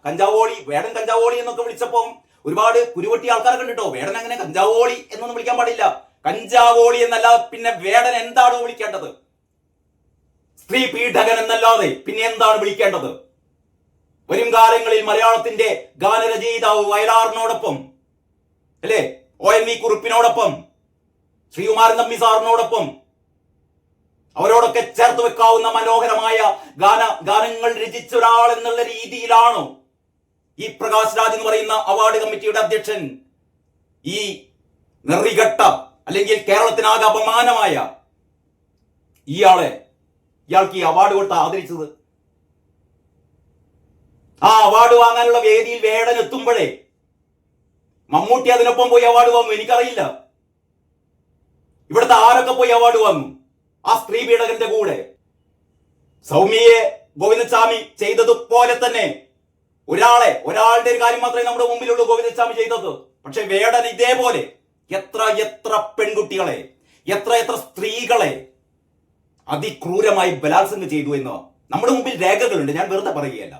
കഞ്ചാവോളി, വേടൻ കഞ്ചാവോളി എന്നൊക്കെ വിളിച്ചപ്പം ഒരുപാട് കുരുവട്ടി ആൾക്കാരൊക്കെ ഉണ്ട് കേട്ടോ. വേടൻ അങ്ങനെ കഞ്ചാവോളി എന്നൊന്നും വിളിക്കാൻ പാടില്ല. കഞ്ചാവോളി എന്നല്ലാതെ പിന്നെ വേടൻ എന്താണോ വിളിക്കേണ്ടത്? സ്ത്രീ പീഡകൻ എന്നല്ലാതെ പിന്നെ എന്താണ് വിളിക്കേണ്ടത്? വരും കാലങ്ങളിൽ മലയാളത്തിന്റെ ഗാനരചയിതാവ് വയലാറിനോടൊപ്പം, അല്ലേ, ONV കുറുപ്പിനോടൊപ്പം, ശ്രീകുമാരൻ തമ്പി സാറിനോടൊപ്പം അവരോടൊക്കെ ചേർത്ത് വെക്കാവുന്ന മനോഹരമായ ഗാനങ്ങൾ രചിച്ച ഒരാൾ എന്നുള്ള രീതിയിലാണോ ഈ പ്രകാശ് രാജ് എന്ന് പറയുന്ന അവാർഡ് കമ്മിറ്റിയുടെ അധ്യക്ഷൻ ഈ നെറികെട്ട, അല്ലെങ്കിൽ കേരളത്തിനാകെ അപമാനമായ ഇയാൾക്ക് ഈ അവാർഡ് കൊടുത്ത് ആദരിച്ചത്? ആ അവാർഡ് വാങ്ങാനുള്ള വേദിയിൽ വേടൻ എത്തുമ്പോഴേ മമ്മൂട്ടി അതിനൊപ്പം പോയി അവാർഡ് വാങ്ങും? എനിക്കറിയില്ല. ഇവിടുത്തെ ആരൊക്കെ പോയി അവാർഡ് വാങ്ങും ആ സ്ത്രീ പീഡകന്റെ കൂടെ? സൗമ്യയെ ഗോവിന്ദസ്വാമി ചെയ്തതുപോലെ തന്നെ ഒരാളുടെ ഒരു കാര്യം മാത്രമേ നമ്മുടെ മുമ്പിലുള്ളൂ ഗോവിന്ദസ്വാമി ചെയ്തത്. പക്ഷെ വേടൻ ഇതേപോലെ എത്ര പെൺകുട്ടികളെ, എത്ര സ്ത്രീകളെ അതിക്രൂരമായി ബലാത്സംഗം ചെയ്തു എന്ന് നമ്മുടെ മുമ്പിൽ രേഖകളുണ്ട്. ഞാൻ വെറുതെ പറയുകയല്ല.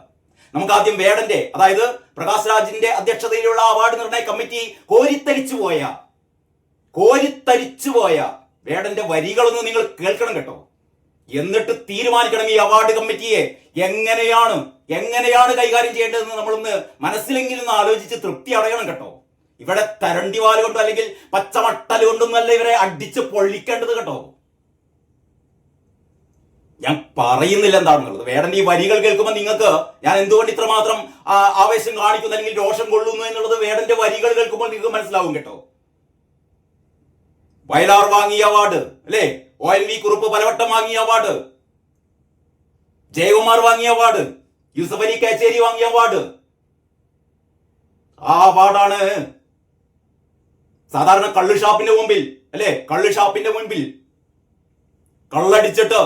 നമുക്ക് ആദ്യം വേടന്റെ, അതായത് പ്രകാശ് രാജിന്റെ അധ്യക്ഷതയിലുള്ള അവാർഡ് നിർണയ കമ്മിറ്റി കോരിത്തരിച്ചു പോയ വേടന്റെ വരികളൊന്നും നിങ്ങൾ കേൾക്കണം കേട്ടോ. എന്നിട്ട് തീരുമാനിക്കണം ഈ അവാർഡ് കമ്മിറ്റിയെ എങ്ങനെയാണ് കൈകാര്യം ചെയ്യേണ്ടതെന്ന് നമ്മളൊന്ന് മനസ്സിലെങ്കിലും ആലോചിച്ച് തൃപ്തി അടയണം കേട്ടോ. ഇവിടെ തരണ്ടിവാല് കൊണ്ടോ അല്ലെങ്കിൽ പച്ചമട്ടൽ കൊണ്ടൊന്നല്ല ഇവരെ അടിച്ച് പൊള്ളിക്കേണ്ടത് കേട്ടോ. ഞാൻ പറയുന്നില്ല എന്താണെന്നുള്ളത്. വേടന്റെ ഈ വരികൾ കേൾക്കുമ്പോൾ നിങ്ങൾക്ക് ഞാൻ എന്തുകൊണ്ട് ഇത്രമാത്രം ആവേശം കാണിക്കുന്നു അല്ലെങ്കിൽ രോഷം കൊള്ളുന്നു എന്നുള്ളത് വേടന്റെ വരികൾ കേൾക്കുമ്പോൾ നിങ്ങൾക്ക് മനസ്സിലാവും കേട്ടോ. വയലാർ വാങ്ങിയ അവാർഡ്, അല്ലേ, ONV കുറുപ്പ് പലവട്ടം വാങ്ങിയ അവാർഡ്, ജയകുമാർ വാങ്ങിയ അവാർഡ്, യൂസഫ് അലി കേച്ചേരി വാങ്ങിയ അവാർഡ്. ആ അവാർഡാണ് സാധാരണ കള്ളുഷാപ്പിന്റെ മുമ്പിൽ, അല്ലേ, കള്ളുഷാപ്പിന്റെ മുൻപിൽ കള്ളടിച്ചിട്ട്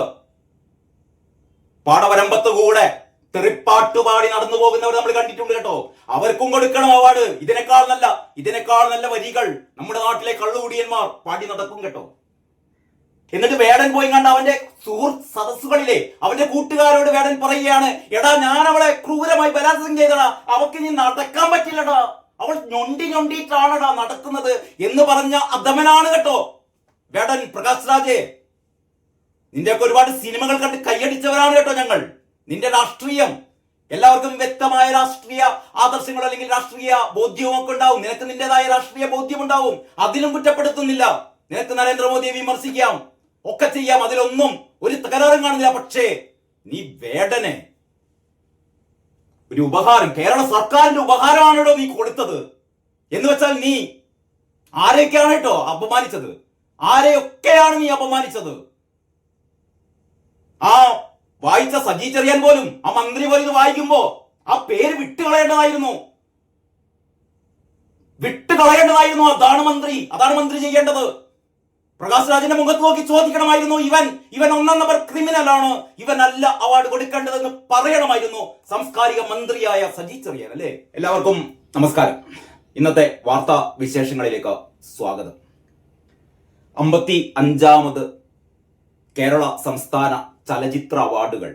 പാടവരമ്പത്ത് കൂടെ തെറിപ്പാട്ടുപാടി നടന്നു പോകുന്നവർ നമ്മൾ കണ്ടിട്ടുണ്ട് കേട്ടോ. അവർക്കും കൊടുക്കണം അവാർഡ്. ഇതിനേക്കാൾ നല്ല വരികൾ നമ്മുടെ നാട്ടിലെ കള്ളുകുടിയന്മാർ പാടി നടക്കും കേട്ടോ. എന്നിട്ട് വേടൻ പോയി കണ്ട അവന്റെ സുഹൃത്ത് സദസ്സുകളിലെ അവന്റെ കൂട്ടുകാരോട് വേടൻ പറയുകയാണ്, എടാ ഞാൻ അവളെ ക്രൂരമായി ബലാത്സംഗം ചെയ്തടാ, അവൾക്ക് ഇനി നടക്കാൻ പറ്റില്ലടാ, അവൾ ഞൊണ്ടിട്ടാണടാ നടക്കുന്നത് എന്ന് പറഞ്ഞ അധമനാണ് കേട്ടോ വേടൻ. പ്രകാശ് രാജേ, നിന്റെയൊക്കെ ഒരുപാട് സിനിമകൾ കണ്ട് കൈയടിച്ചവരാണ് കേട്ടോ ഞങ്ങൾ. നിന്റെ രാഷ്ട്രീയം, എല്ലാവർക്കും വ്യക്തമായ രാഷ്ട്രീയ ആദർശങ്ങൾ അല്ലെങ്കിൽ രാഷ്ട്രീയ ബോധ്യവും ഒക്കെ ഉണ്ടാവും. നിനക്ക് നിന്റേതായ രാഷ്ട്രീയ ബോധ്യം ഉണ്ടാവും. അതിലും കുറ്റപ്പെടുത്തുന്നില്ല. നിനക്ക് നരേന്ദ്രമോദിയെ വിമർശിക്കാം, ഒക്കെ ചെയ്യാം, അതിലൊന്നും ഒരു തകരാറും കാണുന്നില്ല. പക്ഷേ നീ വേടനെ ഒരു ഉപഹാരം, കേരള സർക്കാരിന്റെ ഉപഹാരമാണല്ലോ നീ കൊടുത്തത്. എന്ന് വെച്ചാൽ നീ ആരെയൊക്കെയാണ് കേട്ടോ അപമാനിച്ചത്? ആരെയൊക്കെയാണ് നീ അപമാനിച്ചത്? ആ വായിച്ച സജി ചെറിയാൻ പോലും, ആ മന്ത്രി പോലും ഇത് വായിക്കുമ്പോ ആ പേര് വിട്ടുകളയേണ്ടതായിരുന്നു. അതാണ് മന്ത്രി ചെയ്യേണ്ടത്. പ്രകാശ് രാജിന്റെ മുഖത്ത് നോക്കി ചോദിക്കണമായിരുന്നു, ഇവൻ 1 നമ്പർ ക്രിമിനൽ ആണ്, ഇവനല്ല അവാർഡ് കൊടുക്കേണ്ടതെന്ന് പറയണമായിരുന്നു സംസ്കാരിക മന്ത്രിയായ സജി ചെറിയാൻ, അല്ലേ. എല്ലാവർക്കും നമസ്കാരം. ഇന്നത്തെ വാർത്താ വിശേഷങ്ങളിലേക്ക് സ്വാഗതം. 55ാമത് കേരള സംസ്ഥാന ചലച്ചിത്ര അവാർഡുകൾ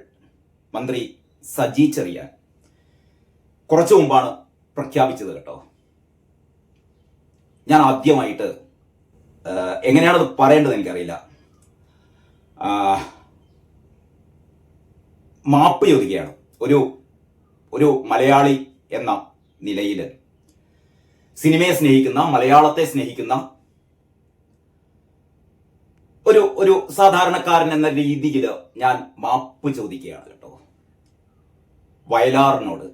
മന്ത്രി സജി ചെറിയാൻ കുറച്ചു മുമ്പാണ് പ്രഖ്യാപിച്ചത് കേട്ടോ. ഞാൻ ആദ്യമായിട്ട് എങ്ങനെയാണത് പറയേണ്ടത് എനിക്കറിയില്ല, മാപ്പ് ചോദിക്കുകയാണ്. ഒരു മലയാളി എന്ന നിലയിൽ സിനിമയെ സ്നേഹിക്കുന്ന, മലയാളത്തെ സ്നേഹിക്കുന്ന ഒരു സാധാരണക്കാരൻ എന്ന രീതിയിൽ ഞാൻ മാപ്പ് ചോദിക്കുകയാണ് കേട്ടോ. വയലാറിനോട്,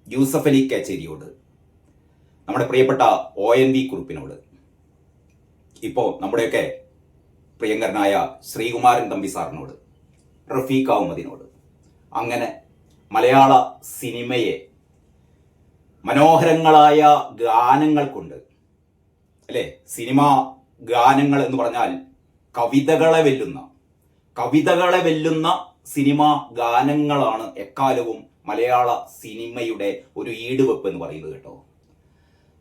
യൂസഫ് അലി കേച്ചേരിയോട്, നമ്മുടെ പ്രിയപ്പെട്ട ONV കുറുപ്പിനോട്, ഇപ്പോൾ നമ്മുടെയൊക്കെ പ്രിയങ്കരനായ ശ്രീകുമാരൻ തമ്പി സാറിനോട്, റഫീഖ് അഹമ്മദിനോട്, അങ്ങനെ മലയാള സിനിമയെ മനോഹരങ്ങളായ ഗാനങ്ങൾ കൊണ്ട്, അല്ലേ, സിനിമാ ഗാനങ്ങൾ എന്ന് പറഞ്ഞാൽ കവിതകളെ വെല്ലുന്ന സിനിമാ ഗാനങ്ങളാണ് എക്കാലവും മലയാള സിനിമയുടെ ഒരു ഈടുവെപ്പ് എന്ന് പറയുന്നത് കേട്ടോ.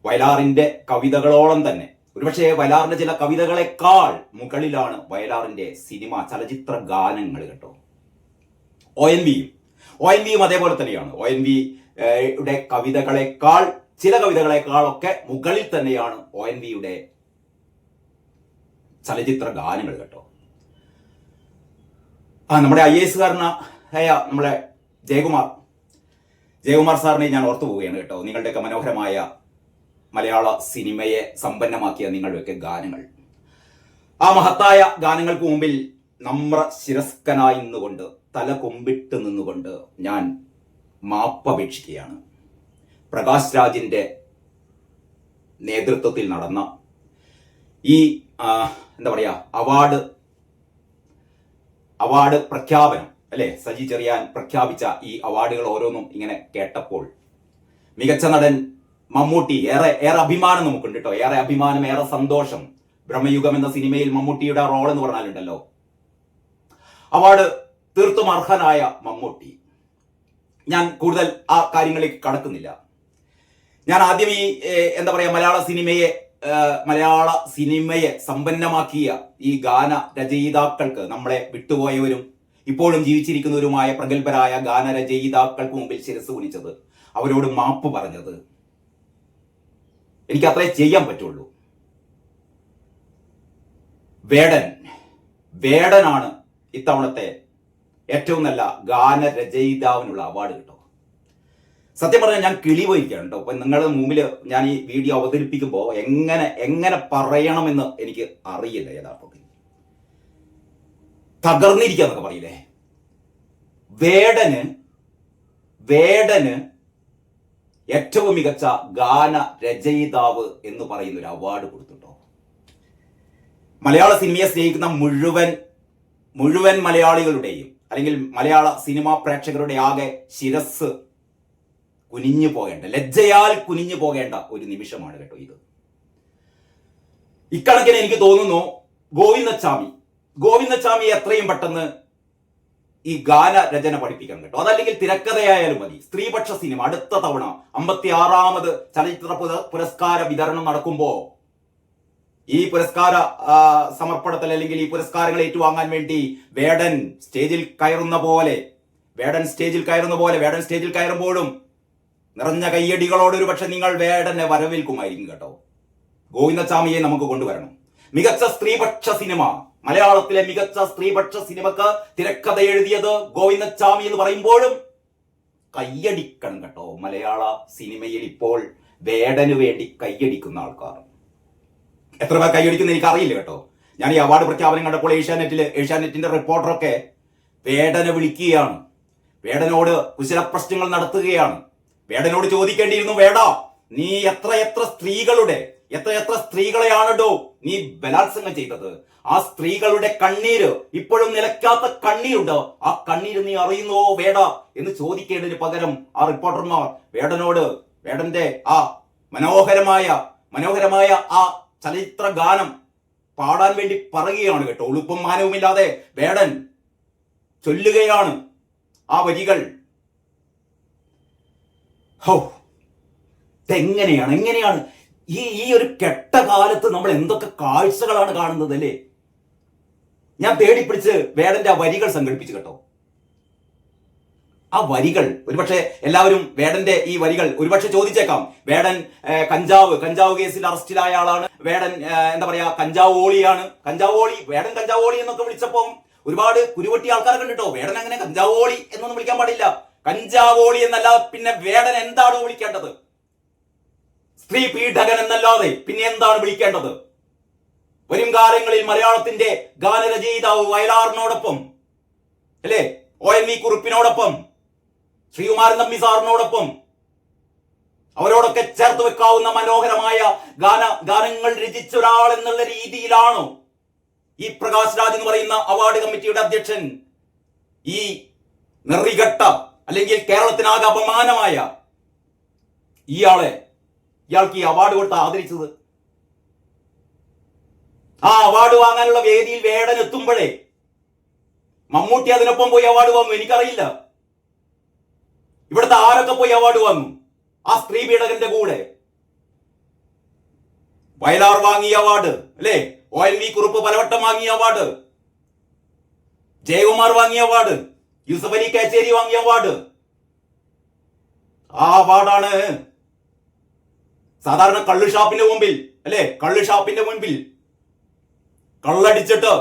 വയലാറിന്റെ കവിതകളോളം തന്നെ, ഒരുപക്ഷെ വയലാറിന്റെ ചില കവിതകളെക്കാൾ മുകളിലാണ് വയലാറിന്റെ സിനിമ ചലച്ചിത്ര ഗാനങ്ങൾ കേട്ടോ. ONVയും അതേപോലെ തന്നെയാണ്. ONV യുടെ കവിതകളെക്കാൾ, ചില കവിതകളെക്കാളൊക്കെ മുകളിൽ തന്നെയാണ് ONV-യുടെ ചലച്ചിത്ര ഗാനങ്ങൾ കേട്ടോ. നമ്മുടെ IAS കാരനായ നമ്മളെ ജയകുമാർ സാറിനെ ഞാൻ ഓർത്തു പോവുകയാണ് കേട്ടോ. നിങ്ങളുടെയൊക്കെ മനോഹരമായ മലയാള സിനിമയെ സമ്പന്നമാക്കിയ നിങ്ങളുടെയൊക്കെ ഗാനങ്ങൾ, ആ മഹത്തായ ഗാനങ്ങൾക്ക് മുമ്പിൽ നമ്ര ശിരസ്കനായി നിന്നുകൊണ്ട്, തല കുമ്പിട്ട് നിന്നുകൊണ്ട് ഞാൻ മാപ്പപേക്ഷിക്കുകയാണ്. പ്രകാശ് രാജിന്റെ നേതൃത്വത്തിൽ നടന്ന ഈ എന്താ പറയാ അവാർഡ് പ്രഖ്യാപനം അല്ലെ, സജി ചെറിയാൻ പ്രഖ്യാപിച്ച ഈ അവാർഡുകൾ ഓരോന്നും ഇങ്ങനെ കേട്ടപ്പോൾ മികച്ച നടൻ മമ്മൂട്ടി, ഏറെ അഭിമാനം നമുക്കുണ്ട് കേട്ടോ. ഏറെ അഭിമാനം, ഏറെ സന്തോഷം. ബ്രഹ്മയുഗം എന്ന സിനിമയിൽ മമ്മൂട്ടിയുടെ റോൾ എന്ന് പറഞ്ഞാലുണ്ടല്ലോ, അവാർഡ് തീർത്തും അർഹനായ മമ്മൂട്ടി. ഞാൻ കൂടുതൽ ആ കാര്യങ്ങളിലേക്ക് കടക്കുന്നില്ല. ഞാൻ ആദ്യം ഈ എന്താ പറയാ മലയാള സിനിമയെ സമ്പന്നമാക്കിയ ഈ ഗാന രചയിതാക്കൾക്ക്, നമ്മളെ വിട്ടുപോയവരും ഇപ്പോഴും ജീവിച്ചിരിക്കുന്നവരുമായ പ്രഗത്ഭരായ ഗാനരചയിതാക്കൾക്ക് മുമ്പിൽ ശിരസ് കുനിച്ചത്, അവരോട് മാപ്പ് പറഞ്ഞത്, എനിക്ക് അത്രേ ചെയ്യാൻ പറ്റുള്ളൂ. വേടനാണ് ഇത്തവണത്തെ ഏറ്റവും നല്ല ഗാനരചയിതാവിനുള്ള അവാർഡ് കേട്ടോ. സത്യം പറഞ്ഞാൽ ഞാൻ കിളി പോയിരിക്കുകയാണ് കേട്ടോ. അപ്പൊ നിങ്ങളുടെ മുമ്പിൽ ഞാൻ ഈ വീഡിയോ അവതരിപ്പിക്കുമ്പോൾ എങ്ങനെ പറയണമെന്ന് എനിക്ക് അറിയില്ല. യഥാർത്ഥത്തിൽ തകർന്നിരിക്കാന്നൊക്കെ പറയില്ലേ. വേടന് ഏറ്റവും മികച്ച ഗാന രചയിതാവ് എന്ന് പറയുന്ന ഒരു അവാർഡ് കൊടുത്തിട്ടോ. മലയാള സിനിമയെ സ്നേഹിക്കുന്ന മുഴുവൻ മലയാളികളുടെയും, അല്ലെങ്കിൽ മലയാള സിനിമാ പ്രേക്ഷകരുടെ ആകെ ശിരസ് കുനിഞ്ഞു പോകേണ്ട, ലജ്ജയാൽ കുനിഞ്ഞു പോകേണ്ട ഒരു നിമിഷമാണ് കേട്ടോ ഇത്. ഇക്കണക്കിന് എനിക്ക് തോന്നുന്നു ഗോവിന്ദച്ചാമി എത്രയും പെട്ടെന്ന് ഈ ഗാന രചന പഠിപ്പിക്കണം കേട്ടോ. അതല്ലെങ്കിൽ തിരക്കഥയായാലും മതി. സ്ത്രീപക്ഷ സിനിമ അടുത്ത തവണ 56ാമത് ചലച്ചിത്ര പുരസ്കാര വിതരണം നടക്കുമ്പോ ഈ പുരസ്കാര സമർപ്പണത്തിൽ, അല്ലെങ്കിൽ ഈ പുരസ്കാരങ്ങൾ ഏറ്റുവാങ്ങാൻ വേണ്ടി വേടൻ സ്റ്റേജിൽ കയറുന്ന പോലെ, വേടൻ സ്റ്റേജിൽ കയറുമ്പോഴും നിറഞ്ഞ കയ്യടികളോട് ഒരു പക്ഷെ നിങ്ങൾ വേടനെ വരവേൽക്കുമായിരിക്കും കേട്ടോ. ഗോവിന്ദച്ചാമിയെ നമുക്ക് കൊണ്ടുവരണം. മികച്ച സ്ത്രീപക്ഷ സിനിമ, മലയാളത്തിലെ മികച്ച സ്ത്രീപക്ഷ സിനിമക്ക് തിരക്കഥ എഴുതിയത് ഗോവിന്ദച്ചാമി എന്ന് പറയുമ്പോഴും കയ്യടിക്കണം കേട്ടോ. മലയാള സിനിമയിൽ ഇപ്പോൾ വേടന് വേണ്ടി കയ്യടിക്കുന്ന ആൾക്കാർ എത്ര പേർ കൈയടിക്കുന്ന എനിക്ക് അറിയില്ല കേട്ടോ. ഞാൻ ഈ അവാർഡ് പ്രഖ്യാപനം കണ്ടപ്പോൾ ഏഷ്യാനെറ്റിന്റെ റിപ്പോർട്ടറൊക്കെ വേടനെ വിളിക്കുകയാണ്, വേടനോട് കുശല പ്രശ്നങ്ങൾ നടത്തുകയാണ്. വേടനോട് ചോദിക്കേണ്ടിയിരുന്നു, വേടാ നീ എത്ര സ്ത്രീകളെയാണോ നീ ബലാത്സംഗം ചെയ്തത്? ആ സ്ത്രീകളുടെ കണ്ണീര്, ഇപ്പോഴും നിലയ്ക്കാത്ത കണ്ണീരുണ്ട്, ആ കണ്ണീര് നീ അറിയുന്നുവോ വേടാ എന്ന് ചോദിക്കേണ്ടതിന് പകരം ആ റിപ്പോർട്ടർമാർ വേടന്റെ ആ മനോഹരമായ ആ ചലച്ചിത്ര ഗാനം പാടാൻ വേണ്ടി പറയുകയാണ് കേട്ടോ. ഉളുപ്പും മാനവുമില്ലാതെ വേടൻ ചൊല്ലുകയാണ് ആ വരികൾ. എങ്ങനെയാണ് ഈ ഒരു കെട്ട കാലത്ത് നമ്മൾ എന്തൊക്കെ കാഴ്ചകളാണ് കാണുന്നത് അല്ലേ. ഞാൻ തേടിപ്പിടിച്ച് വേടന്റെ ആ വരികൾ സംഘടിപ്പിച്ചു കേട്ടോ. ആ വരികൾ ഒരുപക്ഷെ എല്ലാവരും വേടന്റെ ഈ വരികൾ ഒരുപക്ഷെ ചോദിച്ചേക്കാം, വേടൻ കഞ്ചാവ് കേസിൽ അറസ്റ്റിലായ ആളാണ്, വേടൻ എന്താ പറയാ വേടൻ കഞ്ചാവോളി എന്നൊക്കെ വിളിച്ചപ്പം ഒരുപാട് കുരുവട്ടി ആൾക്കാരൊക്കെ ഉണ്ട് കേട്ടോ. വേടൻ അങ്ങനെ കഞ്ചാവോളി എന്നൊന്നും വിളിക്കാൻ പാടില്ല. കഞ്ചാവോളി എന്നല്ല പിന്നെ വേടൻ എന്താണ് വിളിക്കേണ്ടത്? സ്ത്രീ പീഡകൻ എന്നല്ലാതെ പിന്നെ എന്താണ് വിളിക്കേണ്ടത്? വരും കാലങ്ങളിൽ മലയാളത്തിന്റെ ഗാനരചയിതാവ് വയലാറിനോടൊപ്പം അല്ലേ, ONV കുറുപ്പിനോടൊപ്പം, ശ്രീകുമാരൻ തമ്പി സാറിനോടൊപ്പം അവരോടൊക്കെ ചേർത്ത് വെക്കാവുന്ന മനോഹരമായ ഗാനങ്ങൾ രചിച്ച ഒരാൾ എന്നുള്ള രീതിയിലാണോ ഈ പ്രകാശ് രാജ് എന്ന് പറയുന്ന അവാർഡ് കമ്മിറ്റിയുടെ അധ്യക്ഷൻ ഈ നെറികെട്ട, അല്ലെങ്കിൽ കേരളത്തിനാകെ അപമാനമായ ഇയാൾക്ക് ഈ അവാർഡ് കൊടുത്ത് ആദരിച്ചത്? ആ അവാർഡ് വാങ്ങാനുള്ള വേദിയിൽ വേടൻ എത്തുമ്പോഴേ മമ്മൂട്ടി അതിനൊപ്പം പോയി അവാർഡ് വാങ്ങും? എനിക്കറിയില്ല. ഇവിടുത്തെ ആരൊക്കെ പോയി അവാർഡ് വാങ്ങും ആ സ്ത്രീ പീഡകന്റെ കൂടെ? വയലാർ വാങ്ങിയ അവാർഡ് അല്ലേ, ONV കുറുപ്പ് പലവട്ടം വാങ്ങിയ അവാർഡ്, ജയകുമാർ വാങ്ങിയ അവാർഡ്, യൂസഫ് അലി കേച്ചേരി വാങ്ങിയ അവാർഡ്. ആ അവാർഡാണ് സാധാരണ കള്ള് ഷാപ്പിന്റെ മുമ്പിൽ അല്ലെ, കള്ള് ഷാപ്പിന്റെ മുൻപിൽ കള്ളടിച്ചിട്ട്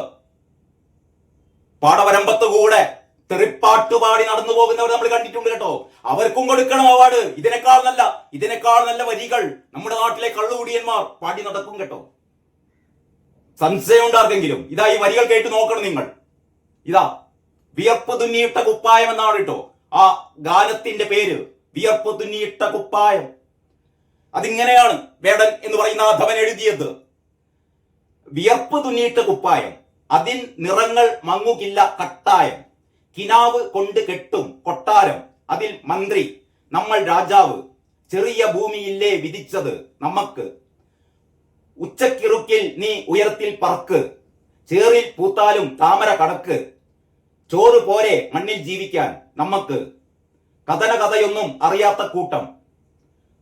പാടവരമ്പത്ത് കൂടെ തെറിപ്പാട്ട് പാടി നടന്നു പോകുന്നവർ നമ്മൾ കണ്ടിട്ടുണ്ട് കേട്ടോ. അവർക്കും കൊടുക്കണം അവാർഡ്. ഇതിനേക്കാൾ നല്ല വരികൾ നമ്മുടെ നാട്ടിലെ കള്ളുകുടിയന്മാർ പാടി നടക്കും കേട്ടോ. സംശയം ഉണ്ടാർക്കെങ്കിലും ഇതാ ഈ വരികൾ കേട്ട് നോക്കണം നിങ്ങൾ. ഇതാ വിയർപ്പ് തുന്നിയിട്ട കുപ്പായം എന്നാണ് കേട്ടോ ആ ഗാനത്തിന്റെ പേര്, വിയർപ്പ് തുന്നിയിട്ട കുപ്പായം. അതിങ്ങനെയാണ് വേടൻ എന്ന് പറയുന്ന അധവൻ എഴുതിയത്. വിയർപ്പ് തുന്നിയിട്ട കുപ്പായം, അതിൻ നിറങ്ങൾ മങ്ങുകില്ല കട്ടായം, കിനാവ് കൊണ്ട് കെട്ടും കൊട്ടാരം, അതിൽ മന്ത്രി നമ്മൾ രാജാവ്, ചെറിയ ഭൂമിയില്ലേ വിധിച്ചത് നമുക്ക്, ഉച്ചക്കിറുക്കിൽ നീ ഉയരത്തിൽ പറക്ക്, ചേറിൽ പൂത്താലും താമര കടക്ക്, ചോറ് പോരെ മണ്ണിൽ ജീവിക്കാൻ നമുക്ക്, കഥയൊന്നും അറിയാത്ത കൂട്ടം,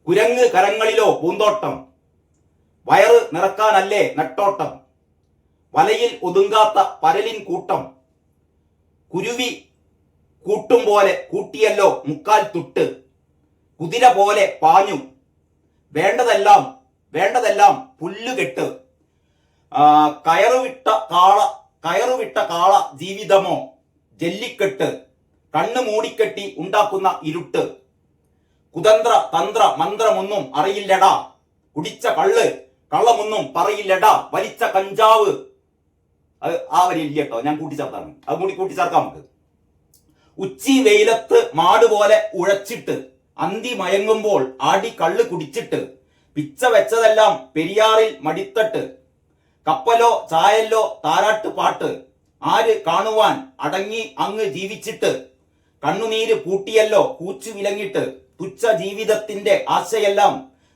കുരങ്ങ് കരങ്ങളിലോ പൂന്തോട്ടം, വയറ് നിറക്കാനല്ലേ നെട്ടോട്ടം, വലയിൽ ഒതുങ്ങാത്ത പരലിൻ കൂട്ടം, കുരുവി കൂട്ടും പോലെ കൂട്ടിയല്ലോ മുക്കാൽ തുട്ട്, കുതിര പോലെ പാഞ്ഞു വേണ്ടതെല്ലാം പുല്ലുകെട്ട്, കയറുവിട്ട കാള ജീവിതമോ ജല്ലിക്കെട്ട്, കണ്ണ് മൂടിക്കെട്ടി ഉണ്ടാക്കുന്ന ഇരുട്ട്, കുതന്ത്ര തന്ത്ര മന്ത്രമൊന്നും അറിയില്ലടാ, കുടിച്ച കള്ളമൊന്നും പറയില്ലടാ, വലിച്ച കഞ്ചാവ്. അത് ആ വരി ഇല്ല കേട്ടോ, ഞാൻ കൂട്ടിച്ചേർത്താണ്, അത് കൂടി കൂട്ടിച്ചേർക്കാം നമുക്ക്. ഉച്ചി വെയിലത്ത് മാട് പോലെ ഉഴച്ചിട്ട്, അന്തി മയങ്ങുമ്പോൾ ആടി കള്ള് കുടിച്ചിട്ട്, പിച്ച വെച്ചതെല്ലാം പെരിയാറിൽ മടിത്തട്ട്, കപ്പലോ ചായല്ലോ താരാട്ട് പാട്ട്, ആര് കാണുവാൻ അടങ്ങി അങ്ങ് ജീവിച്ചിട്ട്, കണ്ണുനീര് പൂട്ടിയല്ലോ കൂച്ചു വിലങ്ങിട്ട്, തുച്ഛ ജീവിതത്തിന്റെ ആശയെല്ലാം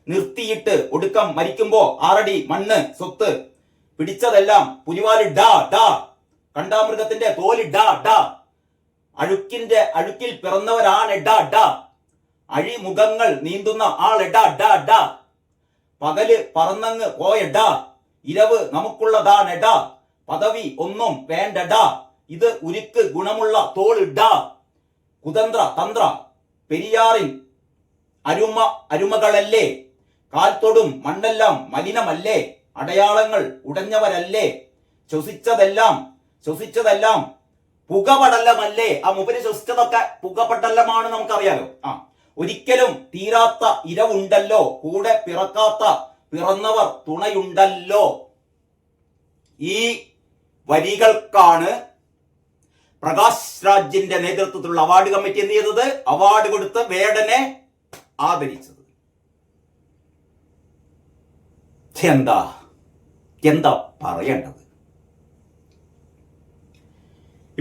നിർത്തിയിട്ട് ഒടുക്കം മരിക്കുമ്പോ ആറടി മണ്ണ് സ്വത്ത്, പിടിച്ചതെല്ലാം പുലിവാല് ഡാ ഡാ, കണ്ടാമൃഗത്തിന്റെ തോല് ഡാ ഡാ, അഴുക്കിൽ പിറന്നവരാണ് ഡാ ഡാ, അഴിമുഖങ്ങൾ നീന്തുന്ന ആളെടാ ഡാ ഡാ, പകല് പറന്നങ്ങ് പോയടാ, ഇരവ് നമുക്കുള്ളതാണെടാ, പദവി ഒന്നും വേണ്ടടാ, ഇത് ഉരുക്ക് ഗുണമുള്ള തോളിടാ, കുതന്ത്ര തന്ത്ര പെരിയാറിൻ അരുമകളല്ലേ, കാൽത്തൊടും മണ്ണെല്ലാം മലിനമല്ലേ, അടയാളങ്ങൾ ഉടഞ്ഞവരല്ലേ, ശ്വസിച്ചതെല്ലാം പുകപടലമല്ലേ. ആ മുമ്പിൽ ശ്വസിച്ചതൊക്കെ പുകപടലമാണ് നമുക്കറിയാലോ. ഒരിക്കലും തീരാത്ത ഇരവുണ്ടല്ലോ, കൂടെ പിറന്നവർ തുണയുണ്ടല്ലോ. ഈ വരികൾക്കാണ് പ്രകാശ് രാജിന്റെ നേതൃത്വത്തിലുള്ള അവാർഡ് കമ്മിറ്റി എന്ത് ചെയ്തത്? അവാർഡ് കൊടുത്ത് വേടനെ ആദരിച്ചത്. എന്താ പറയേണ്ടത്?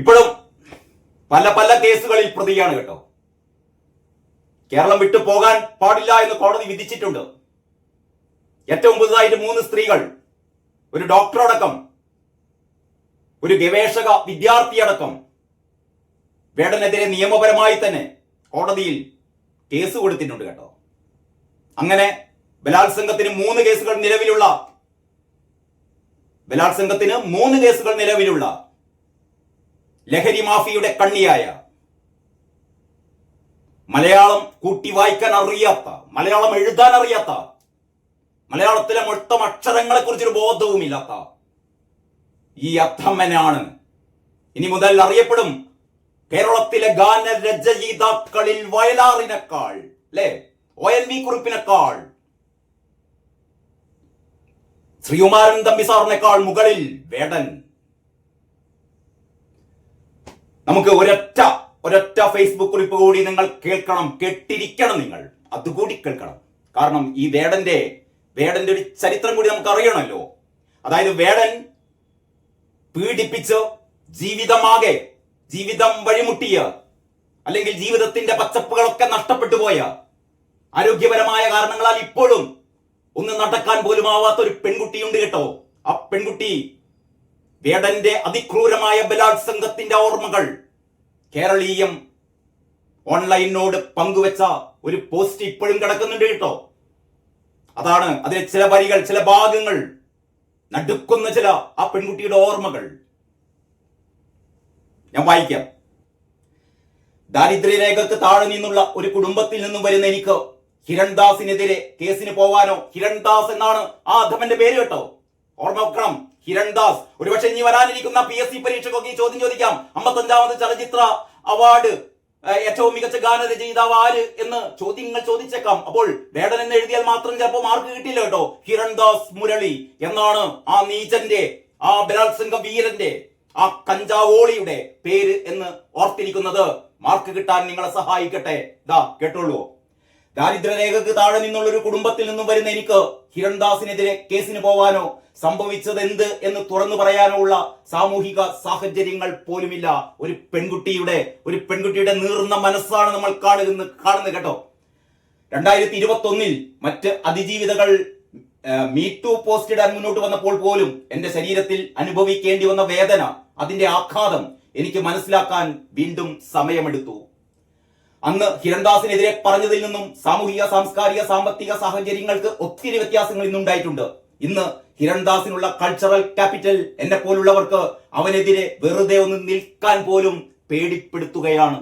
ഇപ്പോഴും പല കേസുകളിൽ പ്രതിയാണ് കേട്ടോ. കേരളം വിട്ടു പോകാൻ പാടില്ല എന്ന് കോടതി വിധിച്ചിട്ടുണ്ട്. ഏറ്റവും പുതുതായിട്ട് 3 സ്ത്രീകൾ, ഒരു ഡോക്ടറടക്കം, ഒരു ഗവേഷക വിദ്യാർത്ഥിയടക്കം വേടനെതിരെ നിയമപരമായി തന്നെ കോടതിയിൽ കേസ് കൊടുത്തിട്ടുണ്ട് കേട്ടോ. അങ്ങനെ ബലാത്സംഗത്തിന് 3 കേസുകൾ നിലവിലുള്ള ലഹരി മാഫിയുടെ കണ്ണിയായ, മലയാളം കൂട്ടി വായിക്കാൻ അറിയാത്ത, മലയാളം എഴുതാൻ അറിയാത്ത, മലയാളത്തിലെ മൊത്തം അക്ഷരങ്ങളെ കുറിച്ചൊരു ബോധവുമില്ലാത്ത ഈ അധമനാണ് ഇനി മുതൽ അറിയപ്പെടും കേരളത്തിലെ ഗാനരചയിതാക്കളിൽ വയലാറിനേക്കാൾ, അല്ലെ, ONV കുറിപ്പിനേക്കാൾ, ശ്രീകുമാരൻ തമ്പി സാറിനേക്കാൾ മുകളിൽ വേടൻ. നമുക്ക് ഒരൊറ്റ ഫേസ്ബുക്ക് കുറിപ്പ് കൂടി നിങ്ങൾ കേൾക്കണം, കേട്ടിരിക്കണം. നിങ്ങൾ അതുകൂടി കേൾക്കണം. കാരണം ഈ വേടന്റെ ഒരു ചരിത്രം കൂടി നമുക്ക് അറിയണമല്ലോ. അതായത് വേടൻ പീഡിപ്പിച്ച് ജീവിതം വഴിമുട്ടിയ, അല്ലെങ്കിൽ ജീവിതത്തിന്റെ പച്ചപ്പുകളൊക്കെ നഷ്ടപ്പെട്ടു പോയ, ആരോഗ്യപരമായ കാരണങ്ങളാൽ ഇപ്പോഴും ഒന്ന് നടക്കാൻ പോലും ആവാത്ത ഒരു പെൺകുട്ടിയുണ്ട് കേട്ടോ. ആ പെൺകുട്ടി വേടന്റെ അതിക്രൂരമായ ബലാത്സംഗത്തിന്റെ ഓർമ്മകൾ കേരളീയം ഓൺലൈനോട് പങ്കുവെച്ച ഒരു പോസ്റ്റ് ഇപ്പോഴും കിടക്കുന്നുണ്ട് കേട്ടോ. അതാണ് അതിലെ ചില വരികൾ, ചില ഭാഗങ്ങൾ, നടുക്കുന്ന ചില ആ പെൺകുട്ടിയുടെ ഓർമ്മകൾ ഞാൻ വായിക്കാം. ദാരിദ്ര്യരേഖക്ക് താഴെ നിന്നുള്ള ഒരു കുടുംബത്തിൽ നിന്നും വരുന്ന എനിക്ക് ഹിരൺദാസിനെതിരെ കേസിന് പോവാനോ, ഹിരൺദാസ് എന്നാണ് ആ അധമന്റെ പേര് കേട്ടോ, ഓർമ്മ വെക്കണം, ഹിരൺദാസ്. ഒരുപക്ഷെ ഇനി വരാനിരിക്കുന്ന PSC പരീക്ഷയ്ക്കൊക്കെ ഈ ചോദ്യം ചോദിക്കാം. 55ാമത് ചലച്ചിത്ര അവാർഡ് ഏറ്റവും മികച്ച ഗാനരചയിതാവ് ആര് എന്ന് ചോദ്യങ്ങൾ ചോദിച്ചേക്കാം. അപ്പോൾ വേടൻ എന്ന് എഴുതിയാൽ മാത്രം ചിലപ്പോൾ മാർക്ക് കിട്ടില്ല കേട്ടോ. ഹിരൺദാസ് മുരളി എന്നാണ് ആ നീചന്റെ, ആ ബലാത്സംഗ വീരന്റെ, ആ കഞ്ചാവോളിയുടെ പേര് എന്ന് ഓർത്തിരിക്കുന്നത് മാർക്ക് കിട്ടാൻ നിങ്ങളെ സഹായിക്കട്ടെ. ദാ കേട്ടോളൂ. ദാരിദ്ര്യരേഖക്ക് താഴെ നിന്നുള്ള ഒരു കുടുംബത്തിൽ നിന്നും വരുന്ന എനിക്ക് ഹിരൺദാസിനെതിരെ കേസിന് പോവാനോ സംഭവിച്ചത് എന്ത് എന്ന് തുറന്നു പറയാനോ ഉള്ള സാമൂഹിക സാഹചര്യങ്ങൾ പോലുമില്ല. ഒരു പെൺകുട്ടിയുടെ നീറുന്ന മനസ്സാണ് നമ്മൾ കാണുന്നത് കേട്ടോ. 2021 മറ്റ് അതിജീവിതകൾ മീറ്റു പോസ്റ്റ് ഇടാൻ മുന്നോട്ട് വന്നപ്പോൾ പോലും എന്റെ ശരീരത്തിൽ അനുഭവിക്കേണ്ടി വന്ന വേദന, അതിന്റെ ആഘാതം എനിക്ക് മനസ്സിലാക്കാൻ വീണ്ടും സമയമെടുത്തു. അന്ന് ഹിരൺദാസിനെതിരെ പറഞ്ഞതിൽ നിന്നും സാമൂഹിക, സാംസ്കാരിക, സാമ്പത്തിക സാഹചര്യങ്ങൾക്ക് ഒത്തിരി വ്യത്യാസങ്ങൾ ഇന്നുണ്ടായിട്ടുണ്ട്. ഇന്ന് ഹിരൺദാസിനുള്ള കൾച്ചറൽ ക്യാപിറ്റൽ എന്നെ പോലുള്ളവർക്ക് അവനെതിരെ വെറുതെ ഒന്ന് നിൽക്കാൻ പോലും പേടിപ്പെടുത്തുകയാണ്.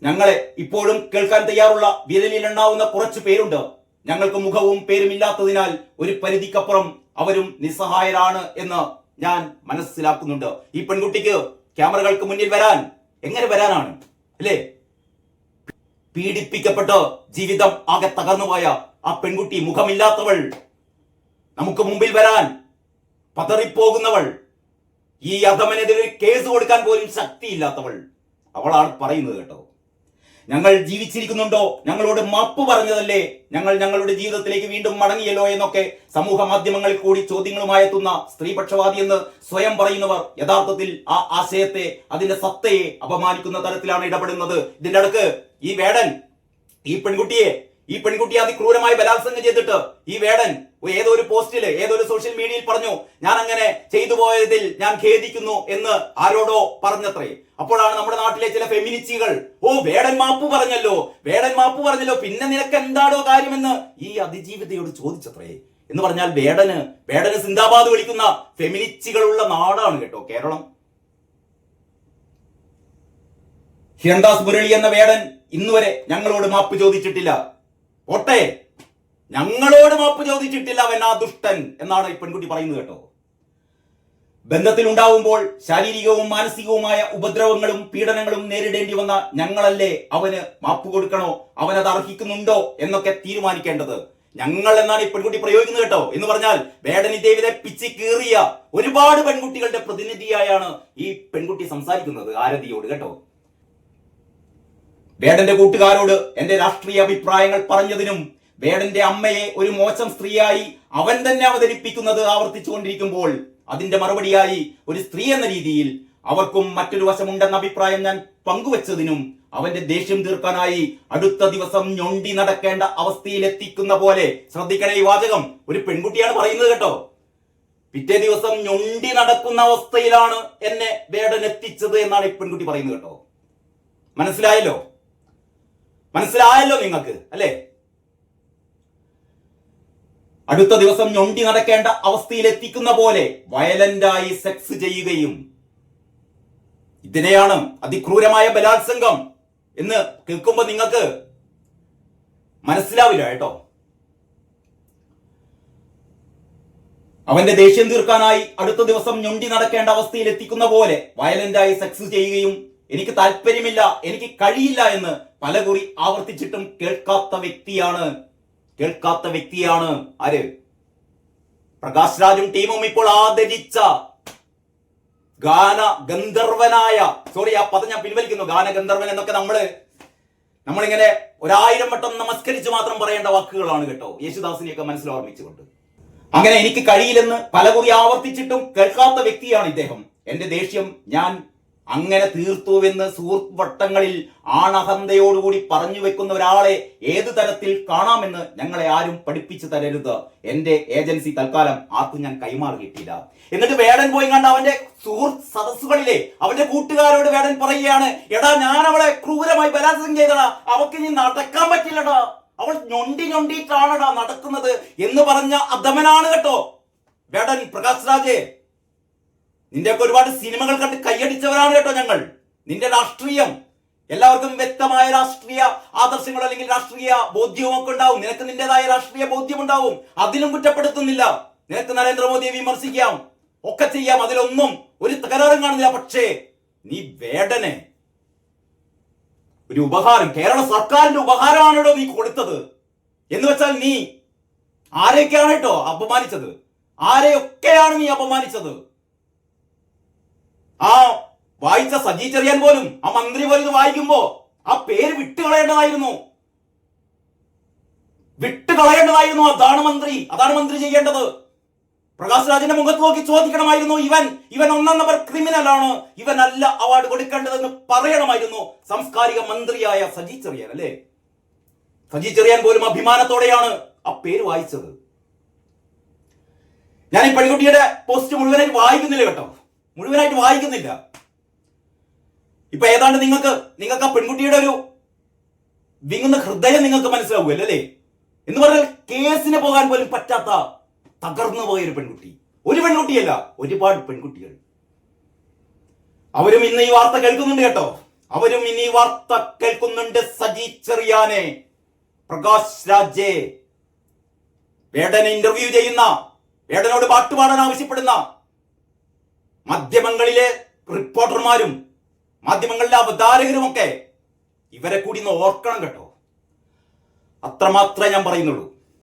ഞങ്ങളെ ഇപ്പോഴും കേൾക്കാൻ തയ്യാറുള്ള വിരലിലെണ്ണാവുന്ന കുറച്ചു പേരുണ്ട്. ഞങ്ങൾക്ക് മുഖവും പേരുമില്ലാത്തതിനാൽ ഒരു പരിധിക്കപ്പുറം അവരും നിസ്സഹായരാണ് എന്ന് ഞാൻ മനസ്സിലാക്കുന്നുണ്ട്. ഈ പെൺകുട്ടിക്ക് ക്യാമറകൾക്ക് മുന്നിൽ വരാൻ എങ്ങനെ വരാനാണ് അല്ലേ? പീഡിപ്പിക്കപ്പെട്ട് ജീവിതം ആകെ തകർന്നുപോയ ആ പെൺകുട്ടി, മുഖമില്ലാത്തവൾ, നമുക്ക് മുമ്പിൽ വരാൻ പതറിപ്പോകുന്നവൾ, ഈ അധമനെതിരെ കേസ് കൊടുക്കാൻ പോലും ശക്തിയില്ലാത്തവൾ, അവളാണ് പറയുന്നത് കേട്ടോ. ഞങ്ങൾ ജീവിച്ചിരിക്കുന്നുണ്ടോ, ഞങ്ങളോട് മാപ്പ് പറഞ്ഞതല്ലേ, ഞങ്ങൾ ഞങ്ങളുടെ ജീവിതത്തിലേക്ക് വീണ്ടും മടങ്ങിയല്ലോ എന്നൊക്കെ സമൂഹ മാധ്യമങ്ങളിൽ കൂടി ചോദ്യങ്ങളുമായി എത്തുന്ന സ്ത്രീപക്ഷവാദി എന്ന് സ്വയം പറയുന്നവർ യഥാർത്ഥത്തിൽ ആ ആശയത്തെ, അതിന്റെ സത്തയെ അപമാനിക്കുന്ന തരത്തിലാണ് ഇടപെടുന്നത്. ഇതിന്റെ അടുക്ക് ഈ വേടൻ ഈ പെൺകുട്ടിയെ അതിക്രൂരമായി ബലാത്സംഗം ചെയ്തിട്ട് ഈ വേടൻ ഏതോ ഒരു പോസ്റ്റില്, ഏതോ ഒരു സോഷ്യൽ മീഡിയയിൽ പറഞ്ഞു, ഞാൻ അങ്ങനെ ചെയ്തു പോയതിൽ ഞാൻ ഖേദിക്കുന്നു എന്ന് ആരോടോ പറഞ്ഞത്രേ. അപ്പോഴാണ് നമ്മുടെ നാട്ടിലെ ചില ഫെമിനിസ്റ്റുകൾ, വേടൻ മാപ്പ് പറഞ്ഞല്ലോ, പിന്നെ നിനക്ക് എന്താണോ കാര്യമെന്ന് ഈ അതിജീവിതയോട് ചോദിച്ചത്രേ. എന്ന് പറഞ്ഞാൽ വേടന് സിന്ദാബാദ് വിളിക്കുന്ന ഫെമിനിസ്റ്റുകളുള്ള നാടാണ് കേട്ടോ കേരളം. ഹിരൺദാസ് മുരളി എന്ന വേടൻ ഇന്നുവരെ ഞങ്ങളോട് മാപ്പ് ചോദിച്ചിട്ടില്ല. ഓട്ടെ, ഞങ്ങളോട് മാപ്പ് ചോദിച്ചിട്ടില്ല അവൻ ആ ദുഷ്ടൻ എന്നാണ് ഈ പെൺകുട്ടി പറയുന്നത് കേട്ടോ. ബന്ധത്തിൽ ഉണ്ടാവുമ്പോൾ ശാരീരികവും മാനസികവുമായ ഉപദ്രവങ്ങളും പീഡനങ്ങളും നേരിടേണ്ടി വന്ന ഞങ്ങളല്ലേ അവന് മാപ്പ് കൊടുക്കണോ, അവനത് അർഹിക്കുന്നുണ്ടോ എന്നൊക്കെ തീരുമാനിക്കേണ്ടത്. ഞങ്ങൾ എന്നാണ് ഈ പെൺകുട്ടി പ്രയോഗിക്കുന്നത് കേട്ടോ. എന്ന് പറഞ്ഞാൽ വേടൻ ഇതേവിധം പിച്ചി കീറിയ ഒരുപാട് പെൺകുട്ടികളുടെ പ്രതിനിധിയായാണ് ഈ പെൺകുട്ടി സംസാരിക്കുന്നത് ആരതിയോട് കേട്ടോ. വേടന്റെ കൂട്ടുകാരോട് എന്റെ രാഷ്ട്രീയ അഭിപ്രായങ്ങൾ പറഞ്ഞതിനും വേടന്റെ അമ്മയെ ഒരു മോശം സ്ത്രീയായി അവൻ തന്നെ അവതരിപ്പിക്കുന്നത് ആവർത്തിച്ചുകൊണ്ടിരിക്കുമ്പോൾ അതിന്റെ മറുപടിയായി ഒരു സ്ത്രീ എന്ന രീതിയിൽ അവർക്കും മറ്റൊരു വശമുണ്ടെന്ന അഭിപ്രായം ഞാൻ പങ്കുവച്ചതിനും അവന്റെ ദേഷ്യം തീർക്കാനായി അടുത്ത ദിവസം ഞൊണ്ടി നടക്കേണ്ട അവസ്ഥയിലെത്തിക്കുന്ന പോലെ, ശ്രദ്ധിക്കണേ ഈ വാചകം, ഒരു പെൺകുട്ടിയാണ് പറയുന്നത് കേട്ടോ. പിറ്റേ ദിവസം ഞൊണ്ടി നടക്കുന്ന അവസ്ഥയിലാണ് എന്നെ വേടൻ എത്തിച്ചത് എന്നാണ് ഈ പെൺകുട്ടി പറയുന്നത് കേട്ടോ. മനസ്സിലായല്ലോ നിങ്ങൾക്ക് അല്ലേ? അടുത്ത ദിവസം ഞൊണ്ടി നടക്കേണ്ട അവസ്ഥയിലെത്തിക്കുന്ന പോലെ വയലന്റായി സെക്സ് ചെയ്യുകയും, ഇതിനെയാണ് അതിക്രൂരമായ ബലാത്സംഗം എന്ന് കേൾക്കുമ്പോൾ നിങ്ങൾക്ക് മനസ്സിലാവില്ല കേട്ടോ. അവന്റെ ദേഷ്യം തീർക്കാനായി അടുത്ത ദിവസം ഞൊണ്ടി നടക്കേണ്ട അവസ്ഥയിൽ എത്തിക്കുന്ന പോലെ വയലന്റായി സെക്സ് ചെയ്യുകയും എനിക്ക് താല്പര്യമില്ല, എനിക്ക് കഴിയില്ല എന്ന് പലകുറി ആവർത്തിച്ചിട്ടും കേൾക്കാത്ത വ്യക്തിയാണ് ആര്? പ്രകാശ് രാജും ടീമും ഇപ്പോൾ ആദരിച്ച ഗാനഗന്ധർവനായ, സോറി ആ പദം ഞാൻ പിൻവലിക്കുന്നു, ഗാനഗന്ധർവൻ എന്നൊക്കെ നമ്മളിങ്ങനെ 1000 വട്ടം നമസ്കരിച്ച് മാത്രം പറയേണ്ട വാക്കുകളാണ് കേട്ടോ, യേശുദാസിനെയൊക്കെ മനസ്സിൽ ഓർമ്മിച്ചുകൊണ്ട്. അങ്ങനെ എനിക്ക് കഴിയില്ലെന്ന് പലകുറി ആവർത്തിച്ചിട്ടും കേൾക്കാത്ത വ്യക്തിയാണ് ഇദ്ദേഹം. എന്റെ ദേഷ്യം ഞാൻ അങ്ങനെ തീർത്തുവെന്ന് സുഹൃത്ത് വട്ടങ്ങളിൽ ആണഹന്തയോടുകൂടി പറഞ്ഞു വെക്കുന്ന ഒരാളെ ഏത് തരത്തിൽ കാണാമെന്ന് ഞങ്ങളെ ആരും പഠിപ്പിച്ചു തരരുത്. എന്റെ ഏജൻസി തൽക്കാലം ആർക്കും ഞാൻ കൈമാറിയിട്ടില്ല. എന്നിട്ട് വേടൻ പോയി കണ്ട അവന്റെ സുഹൃത്ത് സദസ്സുകളിലെ അവന്റെ കൂട്ടുകാരോട് വേടൻ പറയുകയാണ്, എടാ ഞാൻ അവളെ ക്രൂരമായി ബലാത്സംഗം ചെയ്തടാ, അവക്ക് ഇനി നടക്കാൻ പറ്റില്ലടാ, അവൾ ഞൊണ്ടിട്ടാണടാ നടക്കുന്നത് എന്ന് പറഞ്ഞ അധമനാണ് കേട്ടോ വേടൻ. പ്രകാശ് രാജേ, നിന്റെയൊക്കെ ഒരുപാട് സിനിമകൾ കണ്ട് കൈയടിച്ചവരാണ് കേട്ടോ ഞങ്ങൾ. നിന്റെ രാഷ്ട്രീയം എല്ലാവർക്കും വ്യക്തമായ രാഷ്ട്രീയ ആദർശങ്ങൾ അല്ലെങ്കിൽ രാഷ്ട്രീയ ബോധ്യവും ഒക്കെ ഉണ്ടാവും. നിനക്ക് നിന്റേതായ രാഷ്ട്രീയ ബോധ്യം ഉണ്ടാവും. അതിലും കുറ്റപ്പെടുത്തുന്നില്ല. നിനക്ക് നരേന്ദ്രമോദിയെ വിമർശിക്കാം, ഒക്കെ ചെയ്യാം, അതിലൊന്നും ഒരു തകരാറും കാണുന്നില്ല. പക്ഷേ നീ വേടനെ ഒരു ഉപഹാരം, കേരള സർക്കാരിന്റെ ഉപഹാരമാണോ നീ കൊടുത്തത്? എന്ന് വെച്ചാൽ നീ ആരെയൊക്കെയാണ് കേട്ടോ അപമാനിച്ചത്? ആരെയൊക്കെയാണ് നീ അപമാനിച്ചത്? ആ വായിച്ച സജി ചെറിയാൻ പോലും, ആ മന്ത്രി പോലും ഇത് വായിക്കുമ്പോ ആ പേര് വിട്ടുകളയേണ്ടതായിരുന്നു. അതാണ് മന്ത്രി ചെയ്യേണ്ടത്. പ്രകാശ് രാജിന്റെ മുഖത്ത് നോക്കി ചോദിക്കണമായിരുന്നു, ഇവൻ 1 നമ്പർ ക്രിമിനൽ ആണ്, ഇവനല്ല അവാർഡ് കൊടുക്കേണ്ടതെന്ന് പറയണമായിരുന്നു സാംസ്കാരിക മന്ത്രിയായ സജി ചെറിയാൻ. അല്ലേ? സജി ചെറിയാൻ പോലും അഭിമാനത്തോടെയാണ് ആ പേര് വായിച്ചത്. ഞാൻ ഈ പെൺകുട്ടിയുടെ പോസ്റ്റ് മുഴുവനായിട്ട് വായിക്കുന്നില്ല കേട്ടോ, മുഴുവനായിട്ട് വായിക്കുന്നില്ല. ഇപ്പൊ ഏതാണ്ട് നിങ്ങൾക്ക് ആ പെൺകുട്ടിയുടെ ഒരു വിങ്ങുന്ന ഹൃദയം നിങ്ങൾക്ക് മനസ്സിലാവുമല്ലോ അല്ലേ? എന്ന് പറഞ്ഞാൽ കേസിന് പോകാൻ പോലും പറ്റാത്ത തകർന്നു പോയൊരു പെൺകുട്ടി. ഒരു പെൺകുട്ടിയല്ല, ഒരുപാട് പെൺകുട്ടികൾ. അവരും ഇന്ന് ഈ വാർത്ത കേൾക്കുന്നുണ്ട് കേട്ടോ, അവരും ഇന്ന് ഈ വാർത്ത കേൾക്കുന്നുണ്ട്. സജി ചെറിയാനെ, പ്രകാശ് രാജെ, വേടനെ ഇന്റർവ്യൂ ചെയ്യുന്ന, വേടനോട് പാട്ടുപാടാൻ ആവശ്യപ്പെടുന്ന മാധ്യമങ്ങളിലെ റിപ്പോർട്ടർമാരും മാധ്യമങ്ങളിലെ അവതാരകരുമൊക്കെ ഇവരെ കൂടി ഒന്ന് ഓർക്കണം കേട്ടോ. അത്രമാത്രമേ ഞാൻ പറയുന്നുള്ളൂ.